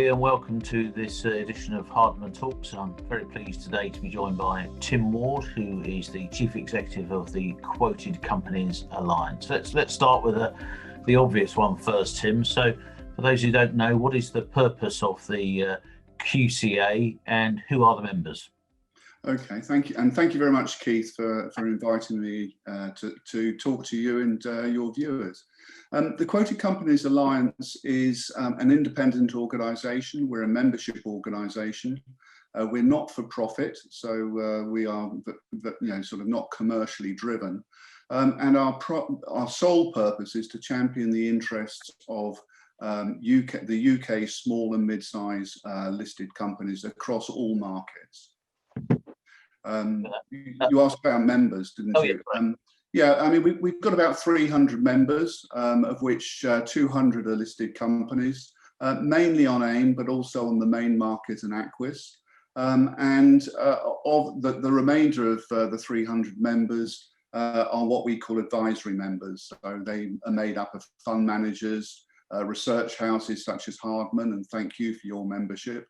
everybody, and welcome to this edition of Hardman Talks. I'm very pleased today to be joined by Tim Ward, who is the Chief Executive of the Quoted Companies Alliance. Let's start with the obvious one first, Tim. So for those who don't know, what is the purpose of the QCA and who are the members? Okay, thank you. And thank you very much, Keith, for inviting me to talk to you and your viewers. The Quoted Companies Alliance is an independent organisation. We're a membership organisation. We're not for profit, so we are sort of not commercially driven. And our sole purpose is to champion the interests of the UK small and mid-size listed companies across all markets. You asked about members, didn't you? Yeah, I mean, we've got about 300 members, of which 200 are listed companies, mainly on AIM, but also on the main market and Aquis. And of the remainder of the 300 members are what we call advisory members. So they are made up of fund managers, research houses such as Hardman, and thank you for your membership.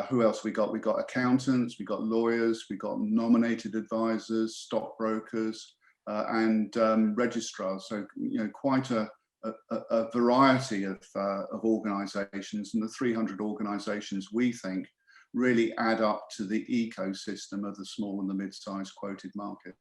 Who else we got? We got accountants, we got lawyers, we got nominated advisors, stockbrokers, and registrars. So quite a variety of organisations, and the 300 organisations we think really add up to the ecosystem of the small and the mid-sized quoted market.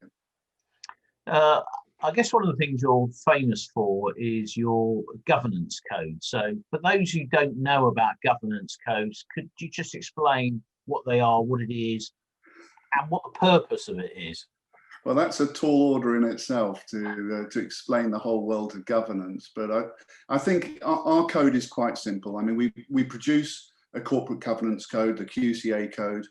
I guess one of the things you're famous for is your governance code. So for those who don't know about governance codes, could you just explain what they are, what it is, and what the purpose of it is? Well, that's a tall order in itself to explain the whole world of governance. But I think our code is quite simple. I mean, we produce a corporate governance code, the QCA code.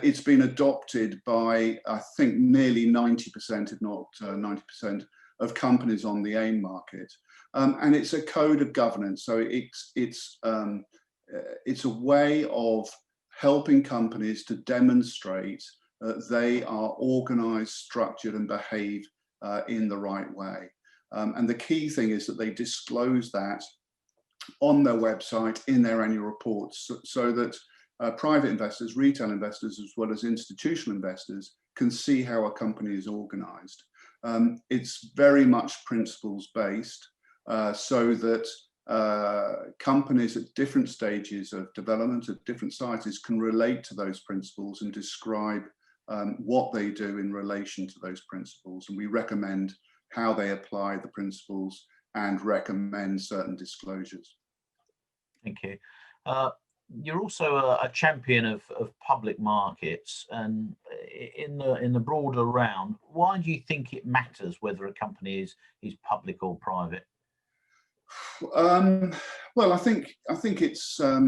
It's been adopted by, I think, nearly 90%, if not 90%, of companies on the AIM market. And it's a code of governance. So it's a way of helping companies to demonstrate that they are organised, structured, and behave in the right way. And the key thing is that they disclose that on their website in their annual reports, so that private investors, retail investors, as well as institutional investors can see how a company is organised. It's very much principles based, so that companies at different stages of development, at different sizes, can relate to those principles and describe what they do in relation to those principles. And we recommend how they apply the principles and recommend certain disclosures. Thank you. You're also a champion of public markets, and in the broader round, why do you think it matters whether a company is public or private? Well, I think it's how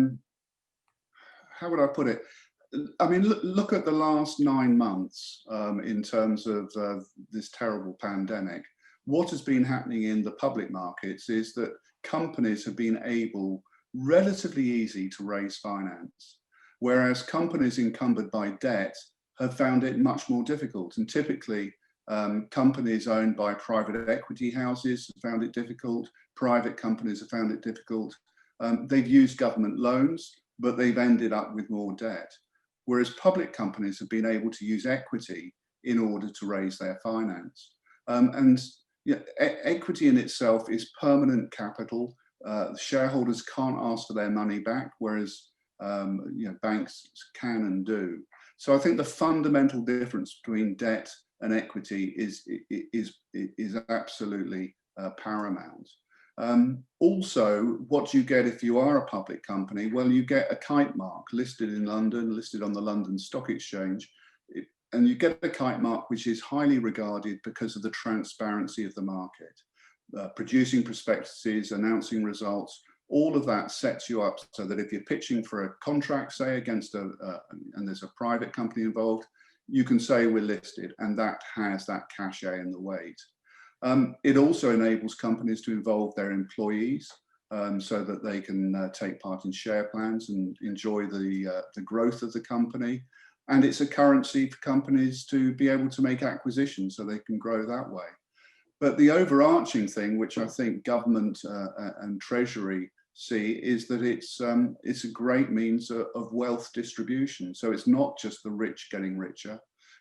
would I put it? I mean, look at the last 9 months in terms of this terrible pandemic. What has been happening in the public markets is that companies have been able relatively easy to raise finance, whereas companies encumbered by debt have found it much more difficult. And typically, companies owned by private equity houses have found it difficult. Private companies have found it difficult. They've used government loans, but they've ended up with more debt. Whereas public companies have been able to use equity in order to raise their finance. Equity in itself is permanent capital. Shareholders can't ask for their money back, whereas banks can and do. So I think the fundamental difference between debt and equity is absolutely paramount. Also, what you get if you are a public company, well, you get a kite mark listed in London, listed on the London Stock Exchange, and you get a kite mark which is highly regarded because of the transparency of the market. Producing prospectuses, announcing results, all of that sets you up so that if you're pitching for a contract, say against and there's a private company involved, you can say we're listed, and that has that cachet and the weight. It also enables companies to involve their employees so that they can take part in share plans and enjoy the growth of the company. And it's a currency for companies to be able to make acquisitions so they can grow that way. But the overarching thing, which I think government and Treasury see is that it's a great means of wealth distribution. So it's not just the rich getting richer.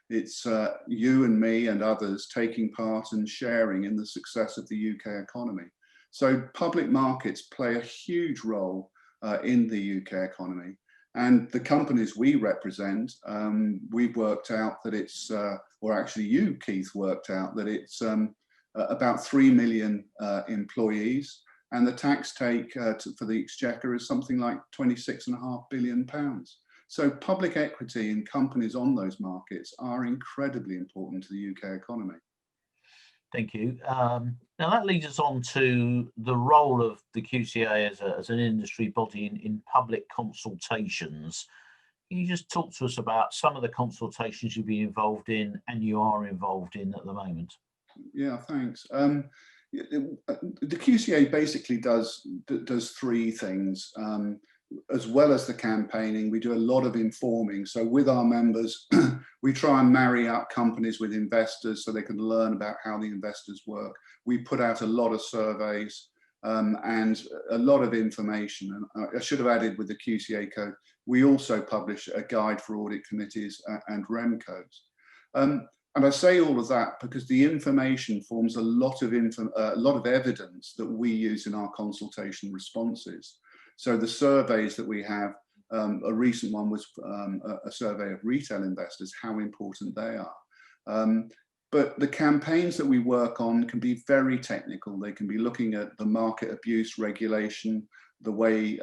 It's you and me and others taking part and sharing in the success of the UK economy. So public markets play a huge role in the UK economy. And the companies we represent, we've worked out that it's, or actually you, Keith, worked out that it's about 3 million employees, and the tax take for the Exchequer is something like £26.5 billion. So public equity in companies on those markets are incredibly important to the UK economy. Thank you. Now that leads us on to the role of the QCA as an industry body in public consultations. Can you just talk to us about some of the consultations you'll be involved in and you are involved in at the moment? Yeah, thanks. The QCA basically does three things. As well as the campaigning, we do a lot of informing. So with our members, we try and marry up companies with investors so they can learn about how the investors work. We put out a lot of surveys and a lot of information. And I should have added with the QCA code, we also publish a guide for audit committees and REM codes. And I say all of that because the information forms a lot of evidence that we use in our consultation responses. So the surveys that we have, a recent one was a survey of retail investors, how important they are. But the campaigns that we work on can be very technical. They can be looking at the market abuse regulation, the way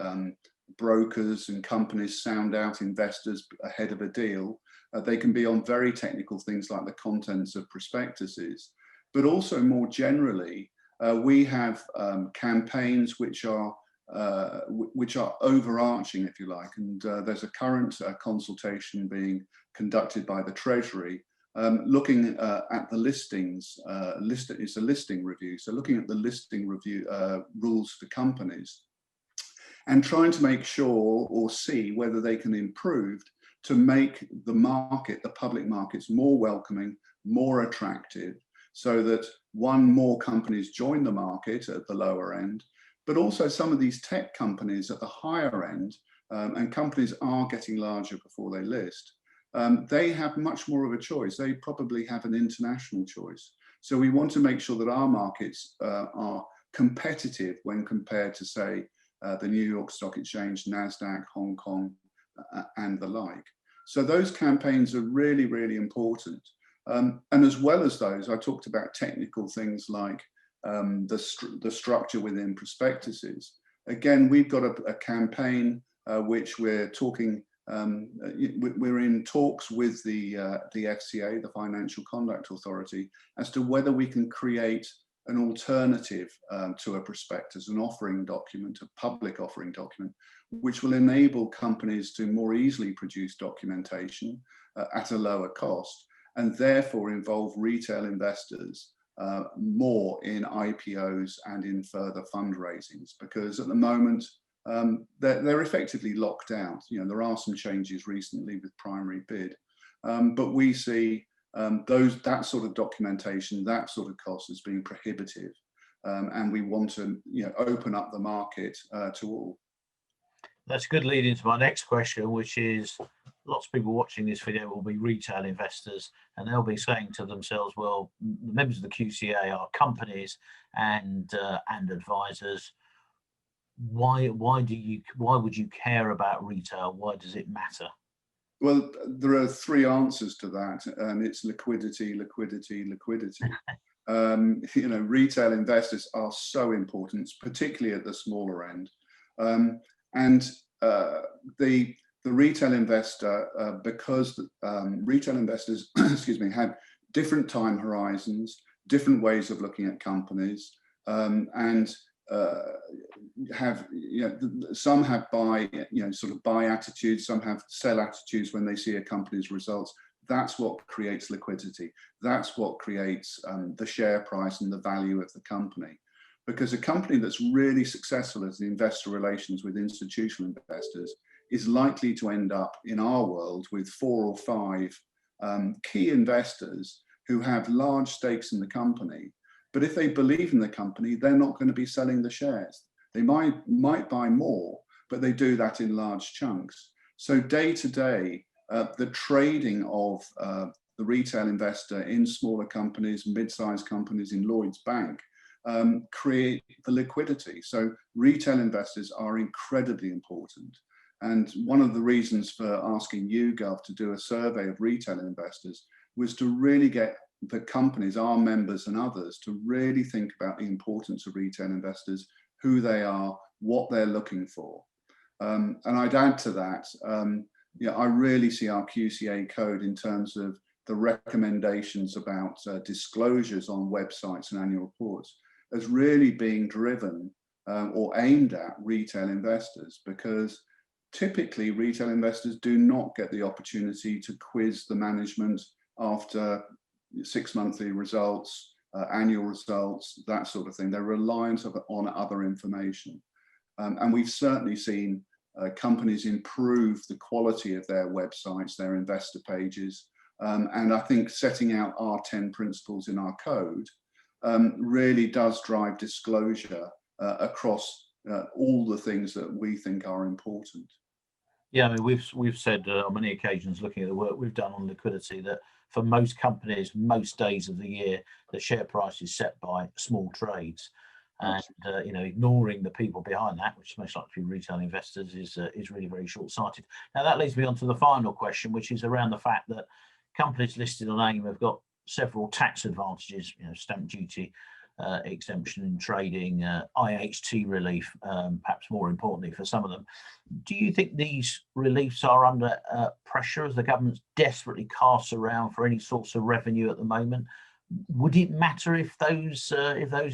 brokers and companies sound out investors ahead of a deal. They can be on very technical things like the contents of prospectuses. But also more generally, we have campaigns which are overarching, if you like, and there's a current consultation being conducted by the Treasury looking at the listings. It's a listing review, so looking at the listing review rules for companies and trying to make sure or see whether they can improve to make the market, the public markets, more welcoming, more attractive, so that more companies join the market at the lower end, but also some of these tech companies at the higher end, and companies are getting larger before they list, they have much more of a choice. They probably have an international choice. So we want to make sure that our markets are competitive when compared to, say, the New York Stock Exchange, NASDAQ, Hong Kong, and the like. So those campaigns are really, really important. And as well as those, I talked about technical things like the structure within prospectuses. Again, we've got a campaign which we're talking, we're in talks with the FCA, the Financial Conduct Authority, as to whether we can create an alternative to a prospectus, an offering document, a public offering document, which will enable companies to more easily produce documentation at a lower cost, and therefore involve retail investors more in IPOs and in further fundraisings, because at the moment they're effectively locked out. You know, there are some changes recently with primary bid, but we see that sort of documentation, that sort of cost as being prohibitive, and we want to open up the market to all. That's a good lead into my next question, which is lots of people watching this video will be retail investors, and they'll be saying to themselves, well, the members of the QCA are companies and advisors. Why would you care about retail? Why does it matter? Well, there are three answers to that, and it's liquidity, liquidity, liquidity. Retail investors are so important, particularly at the smaller end. And the retail investor, because retail investors, excuse me, have different time horizons, different ways of looking at companies, and have some have buy attitudes, some have sell attitudes when they see a company's results. That's what creates liquidity. That's what creates the share price and the value of the company. Because a company that's really successful as the investor relations with institutional investors is likely to end up in our world with 4 or 5 key investors who have large stakes in the company. But if they believe in the company, they're not going to be selling the shares. They might buy more, but they do that in large chunks. So day to day, the trading of the retail investor in smaller companies, mid-sized companies, in Lloyd's Bank, create the liquidity. So retail investors are incredibly important. And one of the reasons for asking YouGov to do a survey of retail investors was to really get the companies, our members and others, to really think about the importance of retail investors, who they are, what they're looking for. And I'd add to that, I really see our QCA code in terms of the recommendations about disclosures on websites and annual reports as really being driven or aimed at retail investors, because typically retail investors do not get the opportunity to quiz the management after 6 monthly results, annual results, that sort of thing. They're reliant on other information. And we've certainly seen companies improve the quality of their websites, their investor pages. And I think setting out our 10 principles in our code really does drive disclosure across all the things that we think are important. Yeah, I mean, we've said on many occasions, looking at the work we've done on liquidity, that for most companies, most days of the year, the share price is set by small trades, and ignoring the people behind that, which is most likely to be retail investors, is really very short-sighted. Now that leads me on to the final question, which is around the fact that companies listed on AIM have got several tax advantages, stamp duty exemption in trading, IHT relief, perhaps more importantly for some of them. Do you think these reliefs are under pressure as the government desperately casts around for any source of revenue at the moment? Would it matter if those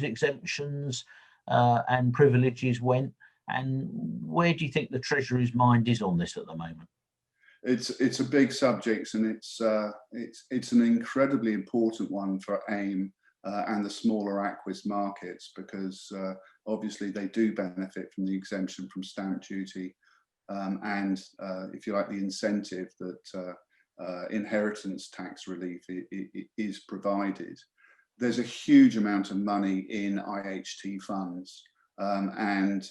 exemptions and privileges went? And where do you think the Treasury's mind is on this at the moment? It's a big subject, and it's an incredibly important one for AIM and the smaller Aquis markets, because obviously they do benefit from the exemption from stamp duty and, if you like, the incentive that inheritance tax relief is provided. There's a huge amount of money in IHT funds, and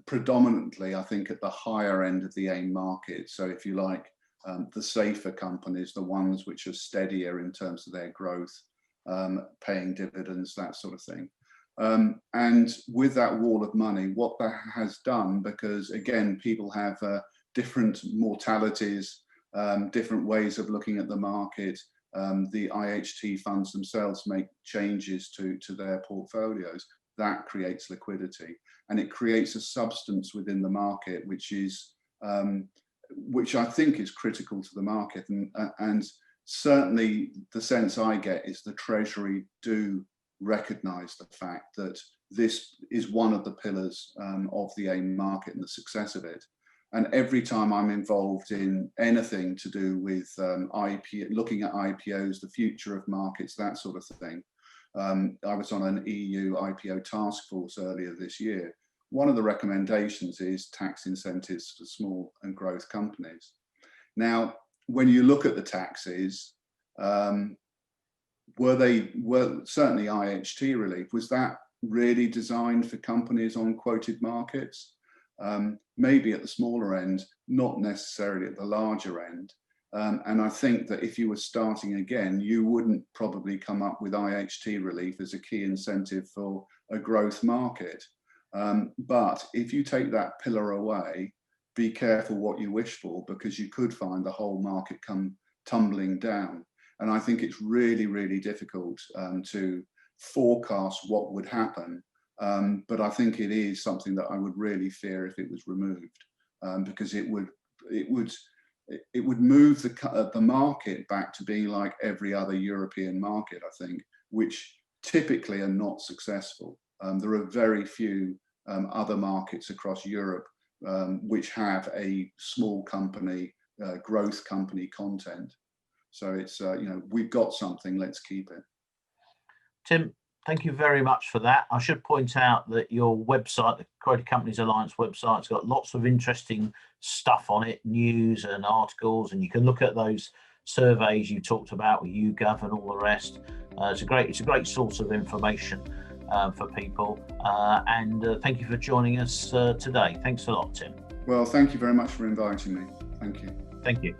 predominantly, I think, at the higher end of the AIM market. So if you like, the safer companies, the ones which are steadier in terms of their growth, paying dividends, that sort of thing. And with that wall of money, what that has done, because again, people have different mortalities, different ways of looking at the market, the IHT funds themselves make changes to their portfolios. That creates liquidity, and it creates a substance within the market, which I think is critical to the market. And certainly the sense I get is the Treasury do recognise the fact that this is one of the pillars of the AIM market and the success of it. And every time I'm involved in anything to do with looking at IPOs, the future of markets, that sort of thing, I was on an EU IPO task force earlier this year. One of the recommendations is tax incentives for small and growth companies. Now, when you look at the taxes, were certainly IHT relief, was that really designed for companies on quoted markets? Maybe at the smaller end, not necessarily at the larger end. And I think that if you were starting again, you wouldn't probably come up with IHT relief as a key incentive for a growth market. But if you take that pillar away, be careful what you wish for, because you could find the whole market come tumbling down. And I think it's really, really difficult to forecast what would happen. But I think it is something that I would really fear if it was removed, because it would move the market back to being like every other European market, I think, which typically are not successful. There are very few other markets across Europe which have a small company, growth company content. So it's, we've got something, let's keep it. Tim, thank you very much for that. I should point out that your website, the Quoted Companies Alliance website, has got lots of interesting stuff on it, news and articles, and you can look at those surveys you talked about with YouGov and all the rest. It's a great source of information. for people. And thank you for joining us today. Thanks a lot, Tim. Well, thank you very much for inviting me. Thank you. Thank you.